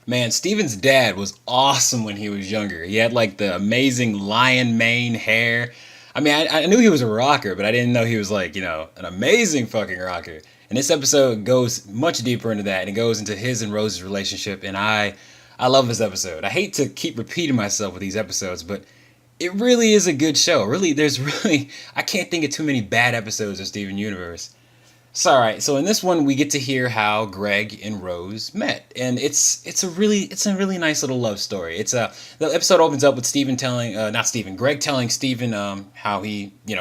Man, Steven's dad was awesome when he was younger. He had like the amazing lion mane hair. I mean, I knew he was a rocker, but I didn't know he was like, an amazing fucking rocker. And this episode goes much deeper into that, and it goes into his and Rose's relationship, and I love this episode. I hate to keep repeating myself with these episodes, but it really is a good show. Really, I can't think of too many bad episodes of Steven Universe. So all right, so in this one we get to hear how Greg and Rose met, and it's a really nice little love story. The episode opens up with Steven telling not Steven Greg telling Steven how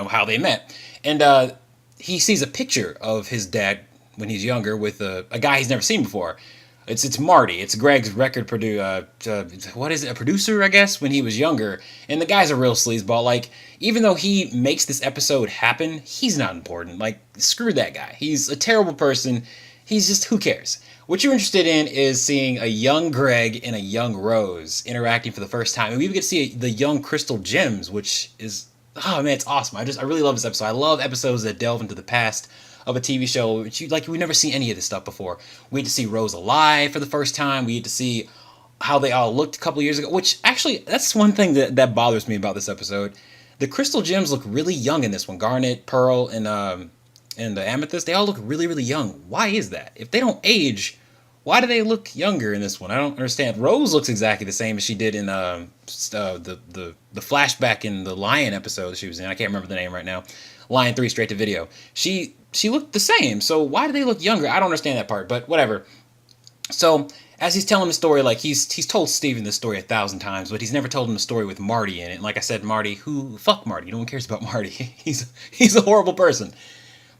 how they met, and he sees a picture of his dad when he's younger with a guy he's never seen before. It's Marty. It's Greg's what is it? A producer, I guess, when he was younger. And the guy's a real sleazeball. Like, even though he makes this episode happen, he's not important. Like, screw that guy. He's a terrible person. He's just, who cares? What you're interested in is seeing a young Greg and a young Rose interacting for the first time. And we even get to see the young Crystal Gems, which is, oh man, it's awesome. I really love this episode. I love episodes that delve into the past of a TV show, which we've never seen any of this stuff before. We get to see Rose alive for the first time. We get to see how they all looked a couple years ago, which actually, that's one thing that bothers me about this episode. The Crystal Gems look really young in this one. Garnet, Pearl, and the Amethyst, they all look really, really young. Why is that? If they don't age, why do they look younger in this one? I don't understand. Rose looks exactly the same as she did in the flashback in the Lion episode she was in. I can't remember the name right now. Lion 3 straight to video. She looked the same. So why do they look younger? I don't understand that part, but whatever. So as he's telling the story, like he's told Steven this story 1,000 times, but he's never told him the story with Marty in it. And like I said, fuck Marty. No one cares about Marty. He's a horrible person.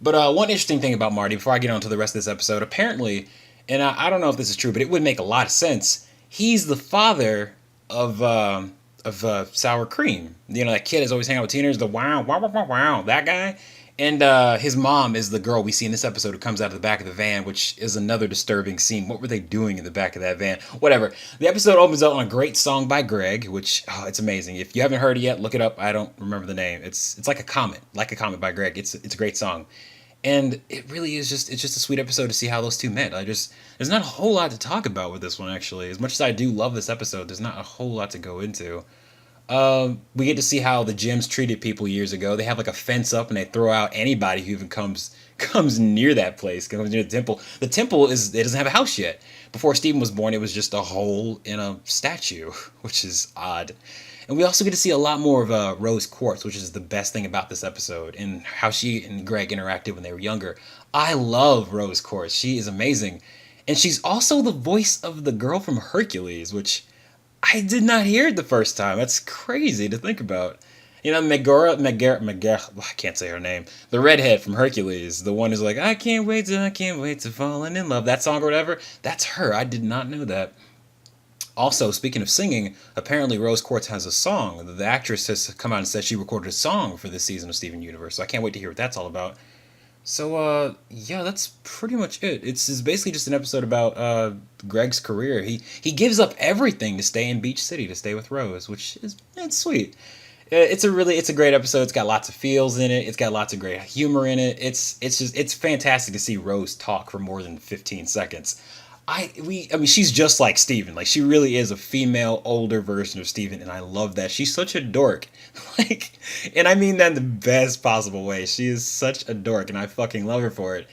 But one interesting thing about Marty, before I get on to the rest of this episode, apparently, and I don't know if this is true, but it would make a lot of sense. He's the father of Sour Cream. That kid is always hanging out with teenagers. The wow, wow, wow, wow, wow, that guy. And his mom is the girl we see in this episode who comes out of the back of the van, which is another disturbing scene. What were they doing in the back of that van? Whatever. The episode opens up on a great song by Greg, which, it's amazing. If you haven't heard it yet, look it up. I don't remember the name. It's like a comet by Greg. It's a great song. And it really is it's just a sweet episode to see how those two met. There's not a whole lot to talk about with this one, actually. As much as I do love this episode, there's not a whole lot to go into. We get to see how the gyms treated people years ago. They have like a fence up and they throw out anybody who even comes near that place, comes near the temple. The temple it doesn't have a house yet. Before Stephen was born, it was just a hole in a statue, which is odd. And we also get to see a lot more of Rose Quartz, which is the best thing about this episode, and how she and Greg interacted when they were younger. I love Rose Quartz. She is amazing. And she's also the voice of the girl from Hercules, which I did not hear it the first time. That's crazy to think about. Megara, I can't say her name. The redhead from Hercules, the one who's like, I can't wait to fall in love. That song or whatever, that's her. I did not know that. Also, speaking of singing, apparently Rose Quartz has a song. The actress has come out and said she recorded a song for this season of Steven Universe, so I can't wait to hear what that's all about. So, yeah, that's pretty much it. It's basically just an episode about Greg's career. He gives up everything to stay in Beach City, to stay with Rose, which it's sweet. It's a great episode. It's got lots of feels in it. It's got lots of great humor in it. It's fantastic to see Rose talk for more than 15 seconds. I mean, she's just like Steven. Like, she really is a female, older version of Steven, and I love that. She's such a dork. Like, and I mean that in the best possible way. She is such a dork, and I fucking love her for it.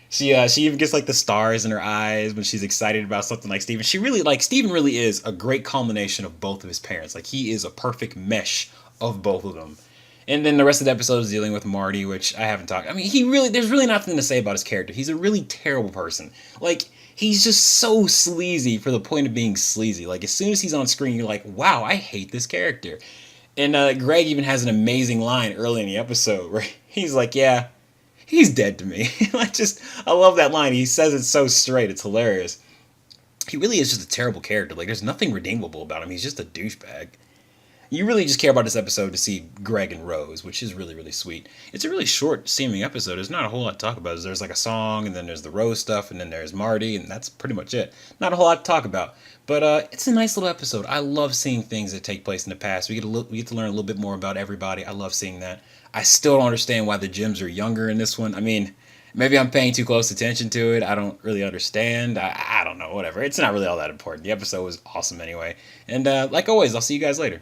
She even gets, like, the stars in her eyes when she's excited about something like Steven. Steven really is a great culmination of both of his parents. Like, he is a perfect mesh of both of them. And then the rest of the episode is dealing with Marty, which I haven't talked. I mean, there's really nothing to say about his character. He's a really terrible person. Like, he's just so sleazy for the point of being sleazy. Like, as soon as he's on screen, you're like, wow, I hate this character. And Greg even has an amazing line early in the episode where he's like, yeah, he's dead to me. I love that line. He says it so straight. It's hilarious. He really is just a terrible character. Like, there's nothing redeemable about him. He's just a douchebag. You really just care about this episode to see Greg and Rose, which is really, really sweet. It's a really short seeming episode. There's not a whole lot to talk about. There's like a song, and then there's the Rose stuff, and then there's Marty, and that's pretty much it. Not a whole lot to talk about. But it's a nice little episode. I love seeing things that take place in the past. We get to learn a little bit more about everybody. I love seeing that. I still don't understand why the Gems are younger in this one. I mean, Maybe I'm paying too close attention to it. I don't really understand. I don't know. Whatever. It's not really all that important. The episode was awesome anyway. And like always, I'll see you guys later.